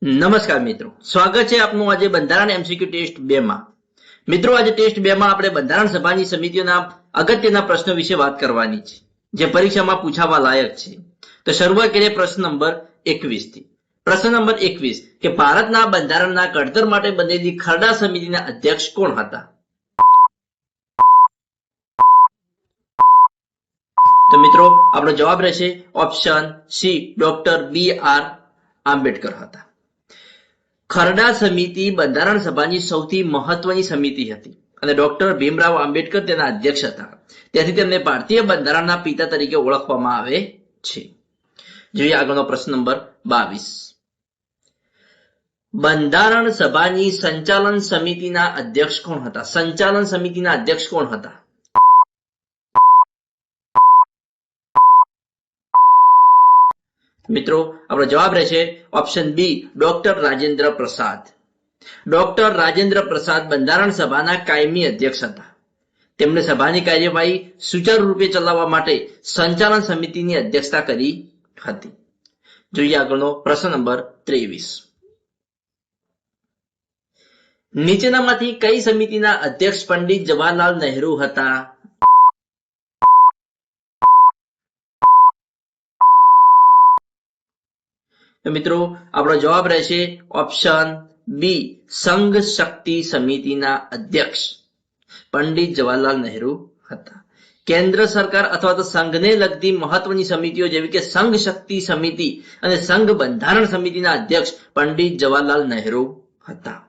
નમસ્કાર મિત્રો, સ્વાગત છે આપનું આજે બંધારણ એમસીક્યુ ટેસ્ટ 2 માં। મિત્રો આજે ટેસ્ટ 2 માં આપણે બંધારણ સભાની સમિતિઓના અગત્યના પ્રશ્નો વિશે વાત કરવાની છે જે પરીક્ષામાં પૂછાવા લાયક છે। તો શરૂઆત કરીએ પ્રશ્ન નંબર 21 થી। પ્રશ્ન નંબર 21 કે ભારતના બંધારણના ઘડતર માટે બનેલી ખરડા સમિતિના અધ્યક્ષ કોણ હતા? તો મિત્રો આપણો જવાબ રહેશે ઓપ્શન સી, ડોક્ટર બી.આર. આંબેડકર હતા। ખરડા સમિતિ બંધારણ સભાની સૌથી મહત્વની સમિતિ હતી અને ડોક્ટર ભીમરાવ આંબેડકર તેના અધ્યક્ષ હતા। તેથી તેમને ભારતીય બંધારણના પિતા તરીકે ઓળખવામાં આવે છે। જોઈએ આગળનો પ્રશ્ન નંબર 22। બંધારણ સભાની સંચાલન સમિતિના અધ્યક્ષ કોણ હતા? સંચાલન સમિતિના અધ્યક્ષ કોણ હતા? મિત્રો આપણો જવાબ રહેશે ઓપ્શન બી, ડોક્ટર રાજેન્દ્ર પ્રસાદ। ડોક્ટર રાજેન્દ્ર પ્રસાદ બંધારણ સભાના કાયમી અધ્યક્ષ હતા। તેમણે સભાની કાર્યવાહી સુચારુ રૂપે ચલાવવા માટે સંચાલન સમિતિની અધ્યક્ષતા કરી હતી। જોઈએ આગળનો પ્રશ્ન નંબર 23। નીચેનામાંથી કઈ સમિતિના અધ્યક્ષ પંડિત જવાહરલાલ નહેરુ હતા? તો મિત્રો આપણો જવાબ રહેશે ઓપ્શન બી, સંઘ શક્તિ સમિતિના અધ્યક્ષ પંડિત જવાહરલાલ નહેરુ હતા। કેન્દ્ર સરકાર અથવા તો સંઘને લગતી મહત્વની સમિતિઓ જેવી કે સંઘ શક્તિ સમિતિ અને સંઘ બંધારણ સમિતિના અધ્યક્ષ પંડિત જવાહરલાલ નહેરુ હતા।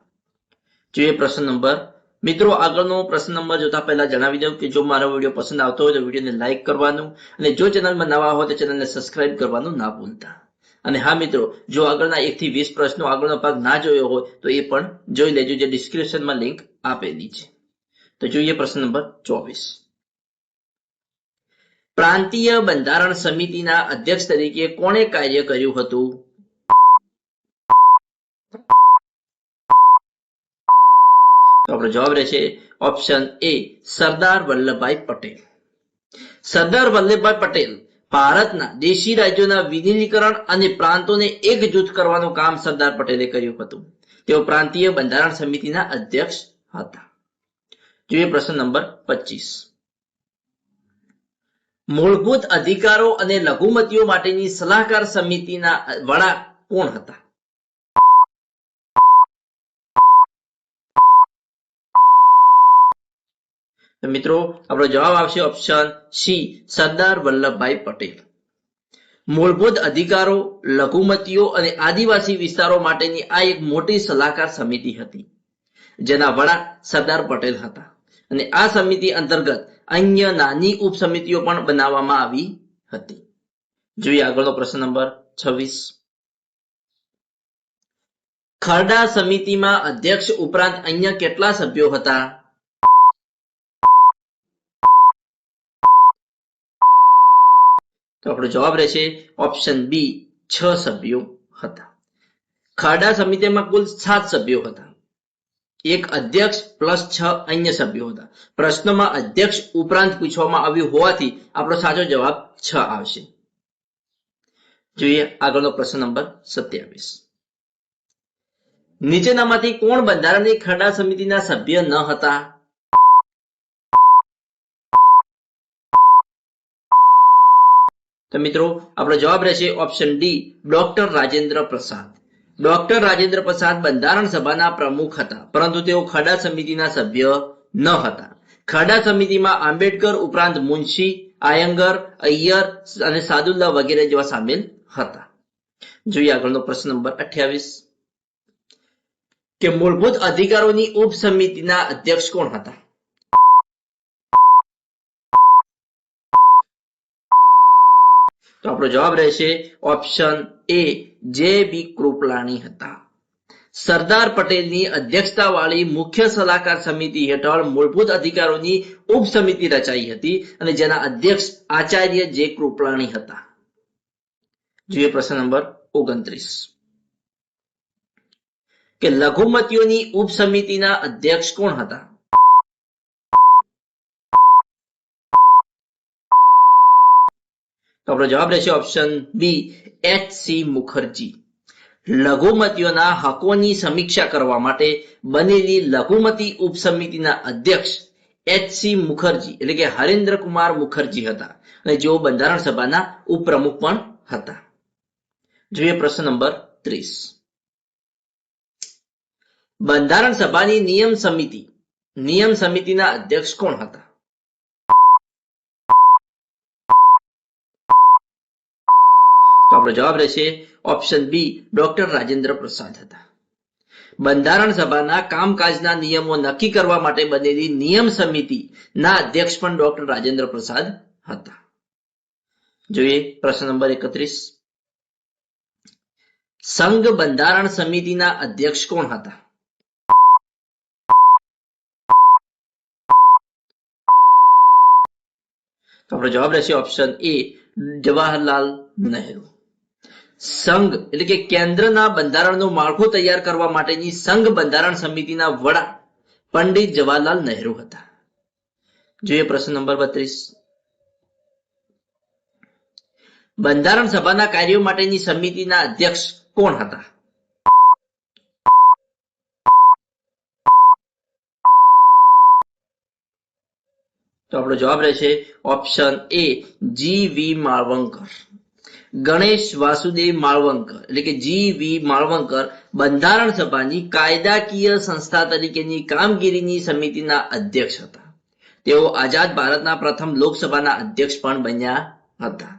જોઈએ પ્રશ્ન નંબર, મિત્રો આગળનો પ્રશ્ન નંબર જોતા પહેલા જણાવી દઉં કે જો મારો વિડીયો પસંદ આવતો હોય તો વિડીયોને લાઈક કરવાનું અને જો ચેનલમાં નવા હોય તો ચેનલને સબસ્ક્રાઇબ કરવાનું ના ભૂલતા। અને હા મિત્રો, જો આગળના 1 થી 20 પ્રશ્નો આગળનો ભાગ ના જોયો હોય તો એ પણ જોઈ લેજો, જે ડિસ્ક્રિપ્શનમાં લિંક આપેલી છે। તો જોઈએ પ્રશ્ન નંબર 24। પ્રાંતીય બંધારણ સમિતિના અધ્યક્ષ તરીકે કોણે કાર્ય કર્યું હતું? તો આપણો જવાબ રહેશે ઓપ્શન એ, સરદાર વલ્લભભાઈ પટેલ। સરદાર વલ્લભભાઈ પટેલ ભારતના દેશી રાજ્યોના વિલીનીકરણ અને પ્રાંતોને એકજૂથ કરવાનું કામ સરદાર પટેલે કર્યું હતું। તેઓ પ્રાંતીય બંધારણ સમિતિના અધ્યક્ષ હતા। જોઈએ પ્રશ્ન નંબર 25। મૂળભૂત અધિકારો અને લઘુમતીઓ માટેની સલાહકાર સમિતિના વડા કોણ હતા? તો મિત્રો આપણો જવાબ આવશે ઓપ્શન સી, સરદાર વલ્લભભાઈ પટેલ। મૂળભૂત અધિકારો, લઘુમતીઓ અને આદિવાસી વિસ્તારો માટેની આ એક મોટી સલાહકાર સમિતિ હતી જેના વડા સરદાર પટેલ હતા અને આ સમિતિ અંતર્ગત અન્ય નાની ઉપસમિતિઓ પણ બનાવવામાં આવી હતી। જોઈએ આગળનો પ્રશ્ન નંબર 26। ખરડા સમિતિમાં અધ્યક્ષ ઉપરાંત અન્ય કેટલા સભ્યો હતા? તો આપણો જવાબ રહેશે ઓપ્શન બી, 6 સભ્યો હતા। ખરડા સમિતિમાં કુલ 7 સભ્યો હતા। એક અધ્યક્ષ પ્લસ 6 અન્ય સભ્યો હતા। પ્રશ્નમાં અધ્યક્ષ ઉપરાંત પૂછવામાં આવ્યું હોવાથી આપણો સાચો જવાબ 6 આવશે। જોઈએ આગળનો પ્રશ્ન નંબર 27। નીચેનામાંથી કોણ બંધારણની ખરડા સમિતિના સભ્ય ન હતા? તો મિત્રો આપણો જવાબ રહેશે option D, doctor Rajendra Prasad. Doctor Rajendra Prasad બંધારણ સભાના પ્રમુખ હતા પરંતુ તેઓ ખરડા સમિતિના સભ્ય ન હતા। ખરડા સમિતિમાં આંબેડકર ઉપરાંત મુનશી, આયંગર, અય્યર અને સાદુલ્લા વગેરે જેવા સામેલ હતા। જોઈએ આગળનો પ્રશ્ન નંબર 28 કે મૂળભૂત અધિકારોની ઉપસમિતિના અધ્યક્ષ કોણ હતા? તો આપણો જવાબ રહેશે ઓપ્શન એ, જે બી કૃપલાણી હતા। સરદાર પટેલની અધ્યક્ષતા વાળી મુખ્ય સલાહકાર સમિતિ હેઠળ મૂળભૂત અધિકારોની ઉપસમિતિ રચાઈ હતી અને જેના અધ્યક્ષ આચાર્ય જે કૃપલાણી હતા। જોઈએ પ્રશ્ન નંબર 29 કે લઘુમતીઓની ઉપસમિતિના અધ્યક્ષ કોણ હતા? તો આપણો જવાબ રહેશે option B, H C Mukherjee. લઘુમતીઓના હકોની સમીક્ષા કરવા માટે બનેલી લઘુમતી ઉપસમિતિના અધ્યક્ષ એચ.સી. મુખર્જી એટલે કે હરેન્દ્ર કુમાર મુખર્જી હતા અને જેઓ બંધારણ સભાના ઉપપ્રમુખ પણ હતા. જોઈએ પ્રશ્ન નંબર 30. બંધારણ સભાની નિયમ સમિતિના અધ્યક્ષ કોણ હતા? તો આપણો જવાબ રહેશે ઓપ્શન બી ડોક્ટર રાજેન્દ્ર પ્રસાદ હતા. બંધારણ સભાના કામકાજના નિયમો નક્કી કરવા માટે બનેલી નિયમ સમિતિના અધ્યક્ષ પણ ડોક્ટર રાજેન્દ્ર પ્રસાદ હતા. જોઈએ પ્રશ્ન નંબર 31. સંઘ બંધારણ સમિતિના અધ્યક્ષ કોણ હતા? તો આપણો જવાબ રહેશે ઓપ્શન એ જવાહરલાલ નહેરુ. સંઘ એટલે કે કેન્દ્રના બંધારણનું માળખું તૈયાર કરવા માટેની સંઘ બંધારણ સમિતિના વડા પંડિત જવાહરલાલ નહેરુ હતા. જોઈએ પ્રશ્ન નંબર 32. બંધારણ સભાના કાર્યો માટેની સમિતિના અધ્યક્ષ કોણ હતા? તો આપણો જવાબ રહેશે ઓપ્શન એ જી.વી. માળવંકર. ગણેશ વાસુદેવ માળવંકર એટલે કે જી.વી. માળવંકર બંધારણ સભાની કાયદાકીય સંસ્થા તરીકેની કામગીરીની સમિતિના અધ્યક્ષ હતા. તેઓ આઝાદ ભારતના પ્રથમ લોકસભાના અધ્યક્ષ પણ બન્યા હતા.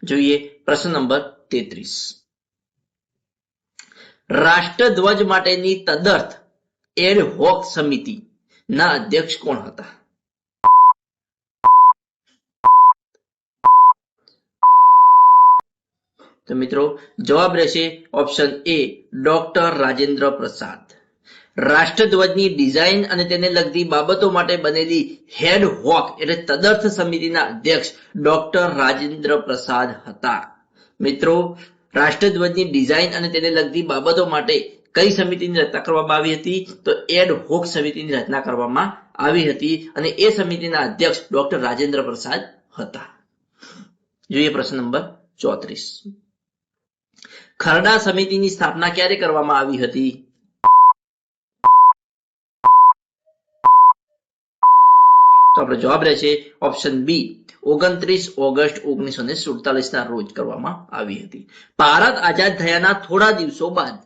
જોઈએ પ્રશ્ન નંબર 33. રાષ્ટ્રધ્વજ માટેની તદર્થ એડ હોક સમિતિના અધ્યક્ષ કોણ હતા? તો મિત્રો જવાબ રહેશે option A doctor Rajendra Prasad. રાષ્ટ્રધ્વજની design અને તેને લગતી બાબતો માટે બનેલી હેડ હોક એટલે તદર્થ સમિતિના અધ્યક્ષ ડોક્ટર રાજેન્દ્ર પ્રસાદ હતા. મિત્રો રાષ્ટ્રધ્વજની ડિઝાઇન અને તેને લગતી બાબતો માટે કઈ સમિતિની રચના કરવામાં આવી હતી? તો એડ હોક સમિતિની રચના કરવામાં આવી હતી અને એ સમિતિના અધ્યક્ષ ડોક્ટર રાજેન્દ્ર પ્રસાદ હતા. જોઈએ પ્રશ્ન નંબર 34. ખરડા સમિતિની સ્થાપના ક્યારે કરવામાં આવી હતી? તો આપણો જવાબ રહેશે ઓપ્શન બી 29 ઓગસ્ટ 1947 ના રોજ કરવામાં આવી હતી. ભારત આઝાદ થયાના થોડા દિવસો બાદ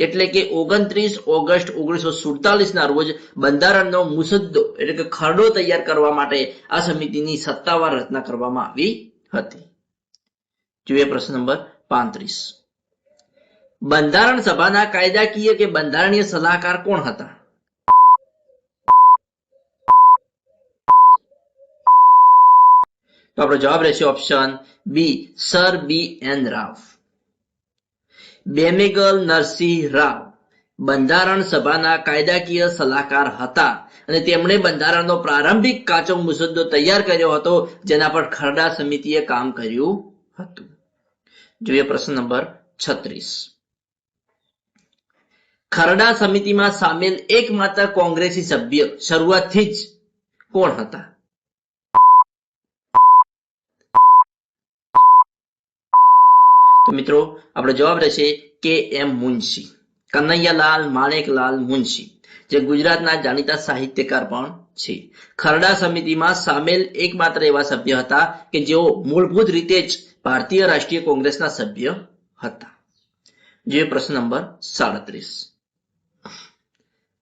એટલે કે 29 ઓગસ્ટ 1947 ના રોજ બંધારણનો મુસદ્દો એટલે કે ખરડો તૈયાર કરવા માટે આ સમિતિની સત્તાવાર રચના કરવામાં આવી હતી. જોઈએ પ્રશ્ન નંબર 35. બંધારણ સભાના કાયદાકીય કે બંધારણીય સલાહકાર કોણ હતા? તો આપણો જવાબ રહેશે option B sir B N. Rao. Benegal Narasimha Rao બંધારણ સભાના કાયદાકીય સલાહકાર હતા અને તેમણે બંધારણનો પ્રારંભિક કાચો મુસદ્દો તૈયાર કર્યો હતો જેના પર ખરડા સમિતિએ કામ કર્યું હતું. જોઈએ પ્રશ્ન નંબર 36. ખરડા સમિતિમાં સામેલ એકમાત્ર કોંગ્રેસી સભ્ય શરૂઆતથી જ કોણ હતા? તો મિત્રો આપણો જવાબ રહેશે કે.એમ. મુનશી. કનૈયાલાલ માણેકલાલ મુનશી જે ગુજરાતના જાણીતા સાહિત્યકાર પણ છે. ખરડા સમિતિમાં સામેલ એકમાત્ર એવા સભ્ય હતા કે જેઓ મૂળભૂત રીતે જ ભારતીય રાષ્ટ્રીય કોંગ્રેસના સભ્ય હતા. જે પ્રશ્ન નંબર 37.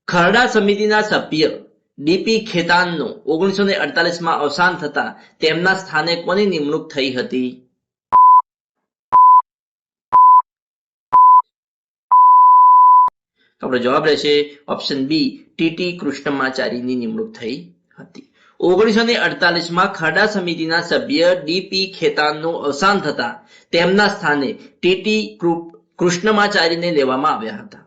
ખરડા સમિતિના સભ્ય ડી.પી. ખેતાનનું 1948માં અવસાન થતા તેમના સ્થાને કોની નિમણૂક થઈ હતી? આપણો જવાબ રહેશે ઓપ્શન બી ટી.ટી. કૃષ્ણમાચારીની નિમણૂક થઈ હતી. 1948માં ખરડા સમિતિના સભ્ય ડી.પી. ખેતાનનું અવસાન થતા તેમના સ્થાને ટી.ટી. કૃષ્ણમાચારીને લેવામાં આવ્યા હતા.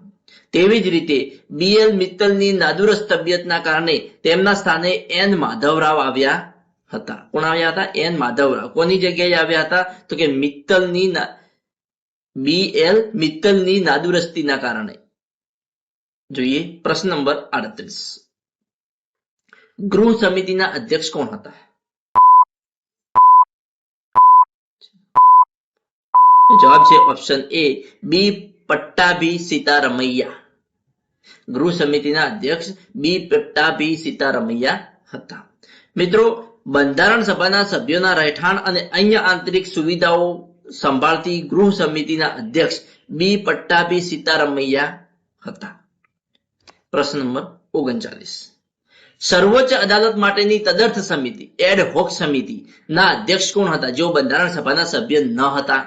તેવી જ રીતે બી.એલ. મિત્તલની નાદુરસ્ત તબિયતના કારણે તેમના સ્થાને એન. માધવરાવ આવ્યા હતા. કોણ આવ્યા હતા? એન. માધવરાવ. કોની જગ્યાએ આવ્યા હતા? તો કે બી.એલ. મિત્તલની નાદુરસ્તીના કારણે. જોઈએ પ્રશ્ન નંબર 38. ગૃહ સમિતિના અધ્યક્ષ કોણ હતા? જવાબ છે ઓપ્શન એ બી પટ્ટાભી સીતારમૈયા. ગૃહ સમિતિના અધ્યક્ષ બી પટ્ટાભી સીતારમૈયા હતા. મિત્રો, બંધારણ સભાના સભ્યોના રહેઠાણ અને અન્ય આંતરિક સુવિધાઓ સંભાળતી ગૃહ સમિતિના અધ્યક્ષ બી પટ્ટાભી સીતારમૈયા હતા. પ્રશ્ન નંબર 39. સર્વોચ્ચ અદાલત માટેની તદર્થ સમિતિ એડ હોક સમિતિ ના અધ્યક્ષ કોણ હતા જેઓ બંધારણ સભાના સભ્ય ન હતા?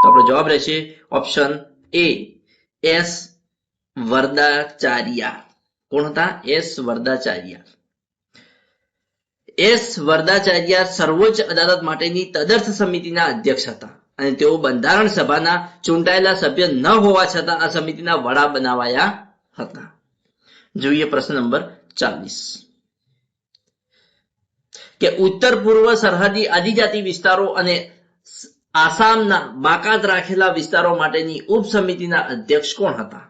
તો આપણો જવાબ રહેશે ઓપ્શન એ, એસ વરદાચાર્યા. કોણ હતા? એસ વરદાચાર્યા. એસ વરદાચાર્યા સર્વોચ્ચ અદાલત માટેની તદર્થ સમિતિના અધ્યક્ષ હતા અને તેઓ બંધારણ સભાના ચૂંટાયેલા સભ્ય ન હોવા છતાં આ સમિતિના વડા બનાવાયા હતા. જોઈએ પ્રશ્ન નંબર 40 કે ઉત્તર પૂર્વ સરહદી આદિજાતિ વિસ્તારો અને આસામના બાકાત રાખેલા વિસ્તારો માટેની ઉપસમિતિના અધ્યક્ષ કોણ હતા?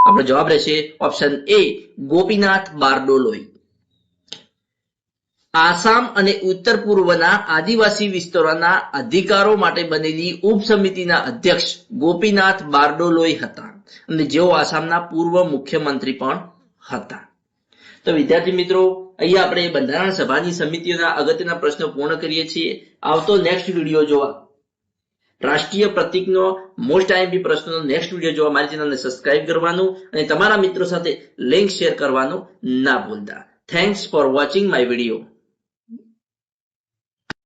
આપણો જવાબ રહેશે ઓપ્શન એ, ગોપીનાથ બારડોલોઈ. આસામ અને ઉત્તર પૂર્વના આદિવાસી વિસ્તારોના અધિકારો માટે બનેલી ઉપસમિતિના અધ્યક્ષ ગોપીનાથ બારડોલોઈ હતા અને જેઓ આસામના પૂર્વ મુખ્યમંત્રી પણ હતા. તો વિદ્યાર્થી મિત્રો, અહીંયા આપણે બંધારણ સભાની સમિતિઓના અગત્યના પ્રશ્નો પૂર્ણ કરીએ છીએ. આવતો નેક્સ્ટ વિડીયો જોવા, રાષ્ટ્રીય પ્રતીકનો મોસ્ટ આઈએમપી પ્રશ્નોનો નેક્સ્ટ વિડીયો જોવા મારી ચેનલને સબસ્ક્રાઇબ કરવાનું અને તમારા મિત્રો સાથે લિંક શેર કરવાનું ના ભૂલતા. Thanks for watching my video.